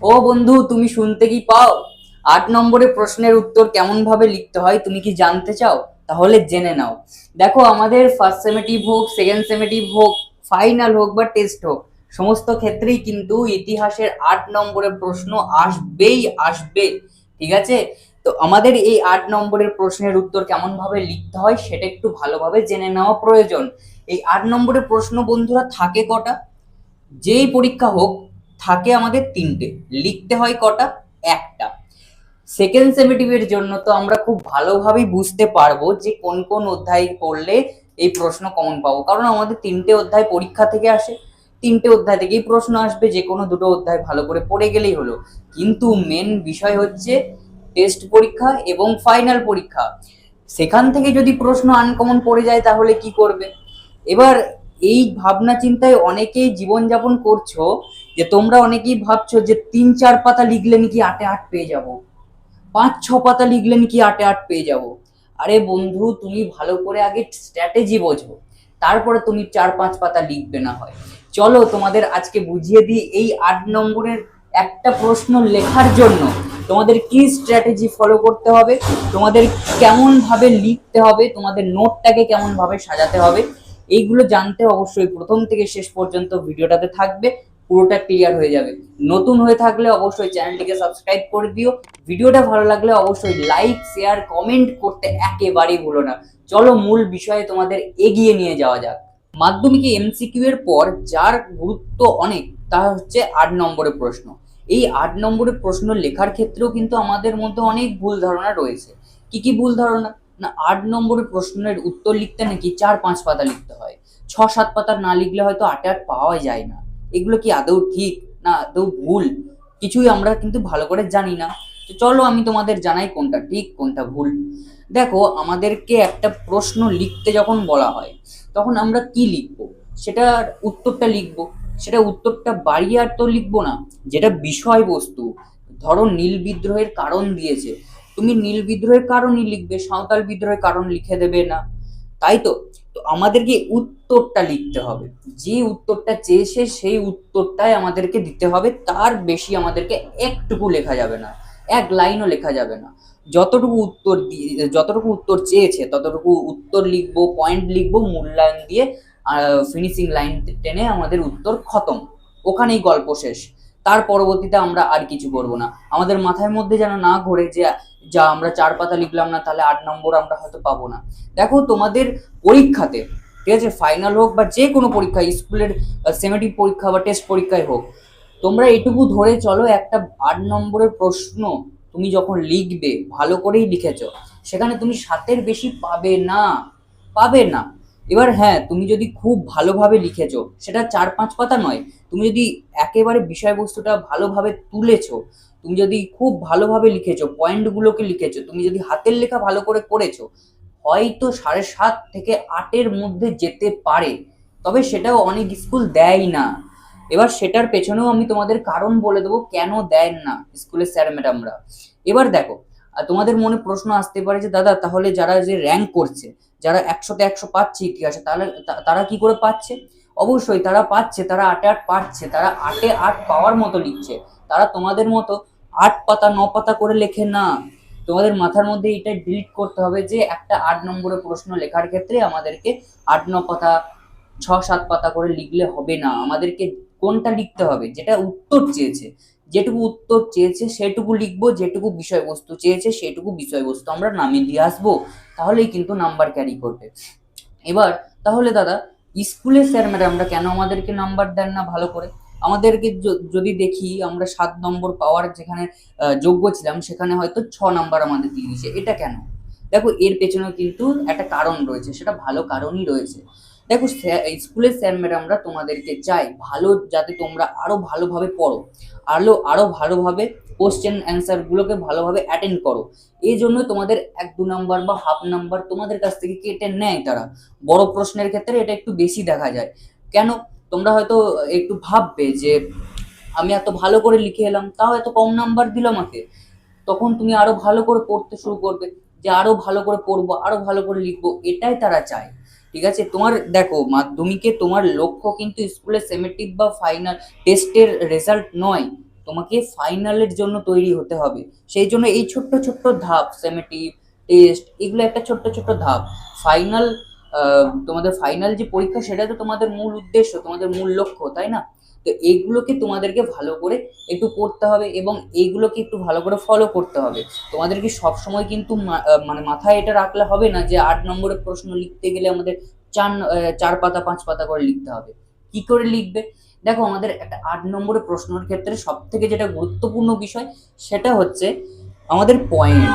ও বন্ধু, তুমি শুনতে কি পাও? 8 নম্বরের প্রশ্নের উত্তর কেমন ভাবে লিখতে হয় তুমি কি জানতে চাও? তাহলে জেনে নাও। দেখো, আমাদের ফার্স্ট সেমেটিভ হোক, সেকেন্ড সেমেটিভ হোক, ফাইনাল হোক বা টেস্ট হোক, সমস্ত ক্ষেত্রেই কিন্তু ইতিহাসের 8 নম্বরের প্রশ্ন আসবেই আসবে। ঠিক আছে? তো আমাদের এই 8 নম্বরের প্রশ্নের উত্তর কেমন ভাবে লিখতে হয় সেটা একটু ভালোভাবে জেনে নেওয়া প্রয়োজন। এই 8 নম্বরের প্রশ্ন বন্ধুরা থাকে কটা? যেই পরীক্ষা হোক, থাকে আমাদের 3টে। লিখতে হয় কটা? একটা। সেকেন্ড সেমেটিভের জন্য তো আমরা খুব ভালোভাবেই বুঝতে পারবো যে কোন কোন অধ্যায় পড়লে এই প্রশ্ন কমন পাবো, কারণ আমাদের 3টে অধ্যায় পরীক্ষা থেকে আসে। 3টে অধ্যায় থেকেই প্রশ্ন আসবে, যে কোনো দুটো অধ্যায় ভালো করে পড়ে গেলেই হলো। কিন্তু মেন বিষয় হচ্ছে টেস্ট পরীক্ষা এবং ফাইনাল পরীক্ষা। সেখান থেকে যদি প্রশ্ন আনকমন পড়ে যায় তাহলে কি করবে? এবার এই ভাবনা চিন্তায় অনেকেই জীবনযাপন করছো, যে তোমরা অনেকেই ভাবছো যে 3-4 পাতা লিখলে নাকি 8-8 পেয়ে যাব, 5-6 পাতা লিখলে নাকি 8-8 পেয়ে যাব। আরে বন্ধু, তুমি ভালো করে আগে স্ট্র্যাটেজি বোঝো, তারপরে তুমি 4-5 পাতা লিখবে না হয়। চলো তোমাদের আজকে বুঝিয়ে দিই এই 8 নম্বরের একটা প্রশ্ন লেখার জন্য তোমাদের কি স্ট্র্যাটেজি ফলো করতে হবে, তোমাদের কেমন ভাবে লিখতে হবে, তোমাদের নোটটাকে কেমন ভাবে সাজাতে হবে। এইগুলো জানতে অবশ্যই প্রথম থেকে শেষ পর্যন্ত ভিডিওটাতে থাকবে, পুরোটা ক্লিয়ার হয়ে যাবে। নতুন হয়ে থাকলে অবশ্যই চ্যানেলটিকে সাবস্ক্রাইব করে দিও। ভিডিওটা ভালো লাগলে অবশ্যই লাইক, শেয়ার, কমেন্ট করতে একেবারেই ভুলো না। চলো মূল বিষয়ে তোমাদের এগিয়ে নিয়ে যাওয়া যাক। মাধ্যমিকে এমসিকিউ এর পর যার গুরুত্ব অনেক, তা হচ্ছে 8 নম্বরের প্রশ্ন। এই 8 নম্বরের প্রশ্ন লেখার ক্ষেত্রেও কিন্তু আমাদের মধ্যে অনেক ভুল ধারণা রয়েছে। কি কি ভুল ধারণা? না, 8 নম্বরের প্রশ্নের উত্তর লিখতে নাকি 4-5 পাতা লিখতে হয়, 6-7 পাতা না লিখলে হয়তো 8-8 পাওয়া যায় না। এগুলো কি আদৌ ঠিক না আদৌ ভুল? কিছুই আমরা কিন্তু ভালো করে জানি না। তো চলো আমি তোমাদের জানাই কোনটা ঠিক কোনটা ভুল। দেখো, আমাদেরকে একটা প্রশ্ন লিখতে যখন বলা হয় তখন আমরা কি লিখবো? সেটার উত্তরটা লিখবো। সেটা উত্তরটা বাড়িয়ে আর তো লিখবো না। যেটা বিষয়বস্তু, ধরো নীল বিদ্রোহের কারণ দিয়েছে, তুমি নীল বিদ্রোহের কারণই লিখবে, সাঁওতাল বিদ্রোহের কারণ লিখে দেবে না। তাই তো। তো আমাদেরকে উত্তরটা লিখতে হবে। যে উত্তরটা চেয়েছে সেই উত্তরটাই আমাদেরকে দিতে হবে, তার বেশি আমাদেরকে একটুকু লেখা যাবে না, এক লাইনও লেখা যাবে না। যতটুকু উত্তর দিয়ে, যতটুকু উত্তর চেয়েছে ততটুকু উত্তর লিখবো, পয়েন্ট লিখবো, মূল্যায়ন দিয়ে ফিনিশিং লাইন টেনে আমাদের উত্তর খতম। ওখানেই গল্প শেষ। তার পরবর্তীতে আমরা আর কিছু করবো না। আমাদের মাথার মধ্যে যেন না ঘোরে যে যা আমরা 4 পাতা লিখলাম না, তাহলে 8 নম্বর আমরা হয়তো পাবো না। দেখো, তোমাদের পরীক্ষাতে, ঠিক আছে, ফাইনাল হোক বা যে কোনো পরীক্ষা, স্কুলের সেমেটিভ পরীক্ষা বা টেস্ট পরীক্ষায় হোক, তোমরা এটুকু ধরে চলো, একটা 8 নম্বরের প্রশ্ন তুমি যখন লিখবে ভালো করেই লিখেছো, সেখানে তুমি 7-এর বেশি পাবে না, পাবে না। এবার হ্যাঁ, তুমি যদি খুব ভালোভাবে লিখেছো, সেটা 4-5 পাতা নয়, তুমি যদি একেবারে বিষয়বস্তুটা ভালোভাবে তুলেছো, তুমি যদি খুব ভালোভাবে লিখেছো, পয়েন্টগুলোকে লিখেছো, তুমি যদি হাতের লেখা ভালো করে করেছো, হয়তো 7.5 থেকে 8-এর মধ্যে যেতে পারে। তবে সেটাও অনেক স্কুল দেয় না। এবার সেটার পেছনেও আমি তোমাদের কারণ বলে দেবো কেন দেন না স্কুলের স্যার ম্যাডামরা। এবার দেখো, তোমাদের মনে প্রশ্ন আসতে পারে যে দাদা, তাহলে যারা যে র্যাঙ্ক করছে, যারা 100-তে 100 পাচ্ছে ইতিহাসে, তাহলে তারা কি করে পাচ্ছে? অবশ্যই তারা পাচ্ছে, তারা 8-8 পাচ্ছে, তারা 8-8 পাওয়ার মতো লিখছে। তারা তোমাদের মতো 8 পাতা 9 পাতা করে লেখে না। তোমাদের মাথার মধ্যে এটা ডিলিট করতে হবে যে একটা 8 নম্বরের প্রশ্ন লেখার ক্ষেত্রে আমাদেরকে 8-9 পাতা, 6-7 পাতা করে লিখলে হবে না। আমাদেরকে কোনটা লিখতে হবে? যেটা উত্তর চেয়েছে, যেটুকু উত্তর চেয়েছে সেটুকু লিখবো, যেটুকু বিষয়বস্তু চেয়েছে সেটুকু বিষয়বস্তু আমরা নামিয়ে দিয়ে আসবো, তাহলেই কিন্তু নাম্বার ক্যারি করবে। এবার তাহলে দাদা, স্কুলের স্যার ম্যাডামরা কেন আমাদেরকে নাম্বার দেন না ভালো করে? আমাদেরকে যদি দেখি আমরা 7 নম্বর পাওয়ার যেখানে যোগ্য ছিলাম, সেখানে হয়তো 6 নাম্বার আমাদের দিয়ে দিয়েছে, এটা কেন? দেখো, এর পেছনেও কিন্তু একটা কারণ রয়েছে, সেটা ভালো কারণই রয়েছে। দেখো, স্কুলের স্যার ম্যাডামরা তোমাদেরকে চাই ভালো, যাতে তোমরা আরো ভালোভাবে পড়ো, আরো ভালোভাবে কোশ্চেন অ্যান্সার গুলোকে ভালোভাবে অ্যাটেন্ড করো। এই জন্য তোমাদের 1-2 নাম্বার বা হাফ নাম্বার তোমাদের কাছ থেকে কেটে নেয় তারা। বড় প্রশ্নের ক্ষেত্রে এটা একটু বেশি দেখা যায়। কেন? তোমরা হয়তো একটু ভাববে যে আমি এত ভালো করে লিখে এলাম, তাও এত কম নাম্বার দিল আমাকে। তখন তুমি আরো ভালো করে পড়তে শুরু করবে, যে আরো ভালো করে পড়বো, আরো ভালো করে লিখবো, এটাই তারা চায়। ঠিক আছে? তোমার দেখো, মাধ্যমিকে তোমার লক্ষ্য কিন্তু স্কুলের সেমেটিভ বা ফাইনাল টেস্টের রেজাল্ট নয়। তোমাকে ফাইনালের জন্য তৈরি হতে হবে। সেই জন্য এই ছোট্ট ছোট্ট ধাপ, সেমেটিভ, টেস্ট, এগুলো একটা ছোট্ট ছোট্ট ধাপ। ফাইনাল, তোমাদের ফাইনাল যে পরীক্ষা সেটা তো তোমাদের মূল উদ্দেশ্য, তোমাদের মূল লক্ষ্য, তাই না? তো এইগুলোকে তোমাদেরকে ভালো করে একটু পড়তে হবে এবং এইগুলোকে একটু ভালো করে ফলো করতে হবে। তোমাদেরকে সবসময় কিন্তু মানে মাথায় এটা রাখলে হবে না যে 8 নম্বরের প্রশ্ন লিখতে গেলে আমাদের 4 পাতা 5 পাতা করে লিখতে হবে। কি করে লিখবে? দেখো, আমাদের একটা 8 নম্বরের প্রশ্নের ক্ষেত্রে সব থেকে যেটা গুরুত্বপূর্ণ বিষয় সেটা হচ্ছে আমাদের পয়েন্ট।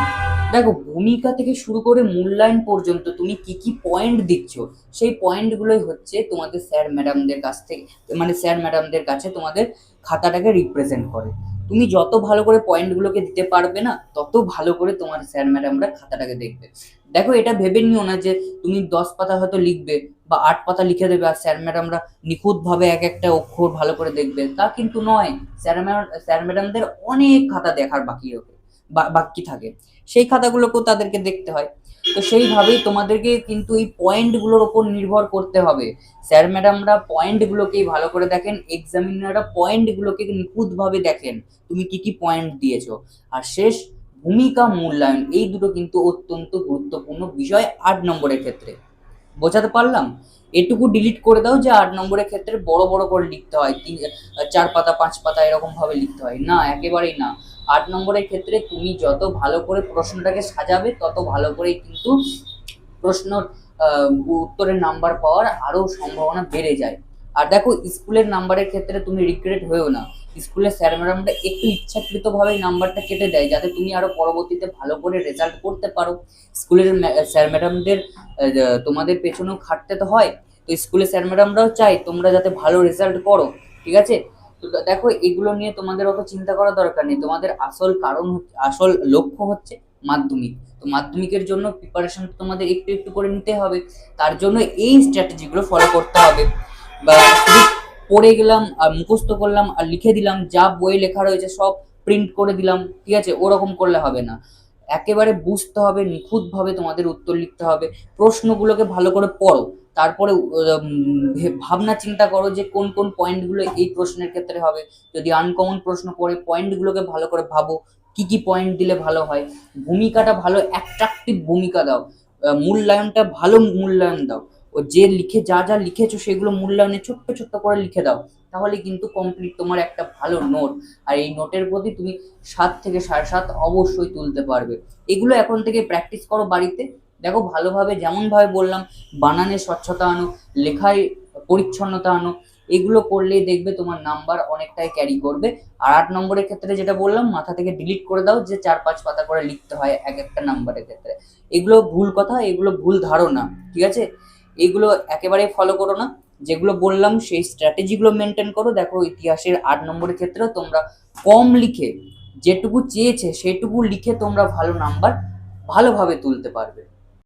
দেখো, ভূমিকা থেকে শুরু করে মূল্যায়ন পর্যন্ত তুমি কি কি পয়েন্ট দিচ্ছ, সেই পয়েন্টগুলোই হচ্ছে তোমাদের স্যার ম্যাডামদের কাছ থেকে, মানে স্যার ম্যাডামদের কাছে তোমাদের খাতাটাকে রিপ্রেজেন্ট করে। তুমি যত ভালো করে পয়েন্টগুলোকে দিতে পারবে না, তত ভালো করে তোমার স্যার ম্যাডামরা খাতাটাকে দেখবে। দেখো, এটা ভেবে নিও না যে তুমি 10 পাতা হয়তো লিখবে বা 8 পাতা লিখে দেবে আর স্যার ম্যাডামরা নিখুঁতভাবে এক একটা অক্ষর ভালো করে দেখবে, তা কিন্তু নয়। স্যার ম্যাডামদের অনেক খাতা দেখার বাকি থাকে, সেই খাতাগুলোকেও তাদেরকে দেখতে হয়। তো সেইভাবেই তোমাদেরকে কিন্তু এই পয়েন্টগুলোর ওপর নির্ভর করতে হবে। স্যার ম্যাডামরা পয়েন্টগুলোকেই ভালো করে দেখেন, এক্সামিনাররা পয়েন্টগুলোকে নিখুঁতভাবে দেখেন তুমি কি কি পয়েন্ট দিয়েছো। আর শেষ, ভূমিকা মূল্যায়ন, এই দুটো কিন্তু অত্যন্ত গুরুত্বপূর্ণ বিষয় 8 নম্বরের ক্ষেত্রে। বোঝাতে পারলাম? এটুকু ডিলিট করে দাও যে 8 নম্বরের ক্ষেত্রে বড় বড় করে লিখতে হয়, 4 পাতা 5 পাতা এরকম ভাবে লিখতে হয় না, একেবারেই না। 8 নম্বরের ক্ষেত্রে তুমি যত ভালো করে প্রশ্নটাকে সাজাবে তত ভালো করে কিন্তু প্রশ্ন উত্তরের নাম্বার পাওয়ার আরো সম্ভাবনা বেড়ে যায়। আর দেখো, স্কুলের নাম্বারের ক্ষেত্রে তুমি রিগ্রেট হয়েও না। স্কুলের স্যার ম্যাডামরা একটু ইচ্ছাকৃতভাবে নাম্বারটা কেটে দেয় যাতে তুমি আরো পরবর্তীতে ভালো করে রেজাল্ট করতে পারো। স্কুলের স্যার ম্যাডামদের তোমাদের পেছনেও খাটতে তো হয়, তো স্কুলের স্যার ম্যাডামরাও চাই তোমরা যাতে ভালো রেজাল্ট করো, ঠিক আছে? তো দেখো, এগুলো নিয়ে তোমাদের অত চিন্তা করার দরকার নেই। তোমাদের আসল লক্ষ্য হচ্ছে মাধ্যমিক। তো মাধ্যমিকের জন্য প্রিপারেশন তোমাদের একটু একটু করে নিতে হবে। তার জন্য এই স্ট্র্যাটেজিগুলো ফলো করতে হবে। বা শুধু পড়ে গেলাম আর মুখস্থ করলাম আর লিখে দিলাম, যা বইয়ে লেখা রয়েছে সব প্রিন্ট করে দিলাম, ঠিক আছে? ওরকম করলে হবে না। একেবারে বুঝতে হবে, নিখুঁতভাবে তোমাদের উত্তর লিখতে হবে। প্রশ্নগুলোকে ভালো করে পড়ো, তারপরে ভাবনা চিন্তা করো যে কোন কোন পয়েন্টগুলো এই প্রশ্নের ক্ষেত্রে হবে। যদি আনকমন প্রশ্ন পড়ে, পয়েন্টগুলোকে ভালো করে ভাবো কি কি পয়েন্ট দিলে ভালো হয়। ভূমিকাটা ভালো অ্যাট্রাকটিভ ভূমিকা দাও, মূল্যায়নটা ভালো মূল্যায়ন দাও। ও যে লিখে যা যা লিখেছো সেগুলো মূল্যায়নে ছোট্ট ছোট্ট করে লিখে দাও, তাহলে কিন্তু কমপ্লিট তোমার একটা ভালো নোট। আর এই নোটের প্রতি তুমি 7 থেকে 7.5 অবশ্যই তুলতে পারবে। এগুলো এখন থেকে প্র্যাকটিস করো বাড়িতে। দেখো, ভালোভাবে যেমনভাবে বললাম, বানানে স্বচ্ছতা আনো, লেখায় পরিচ্ছন্নতা আনো, এগুলো করলেই দেখবে তোমার নাম্বার অনেকটাই ক্যারি করবে। আর 8 নম্বরের ক্ষেত্রে যেটা বললাম, মাথা থেকে ডিলিট করে দাও যে 4-5 পাতা করে লিখতে হয় এক একটা নাম্বারের ক্ষেত্রে। এগুলো ভুল কথা, এগুলো ভুল ধারণা, ঠিক আছে? এগুলো একেবারেই ফলো করো না। যেগুলো বললাম সেই স্ট্র্যাটেজিগুলো মেনটেন করো। দেখো, ইতিহাসের 8 নম্বরের ক্ষেত্রেও তোমরা কম লিখে, যেটুকু চেয়েছে সেটুকু লিখে তোমরা ভালো নাম্বার ভালোভাবে তুলতে পারবে।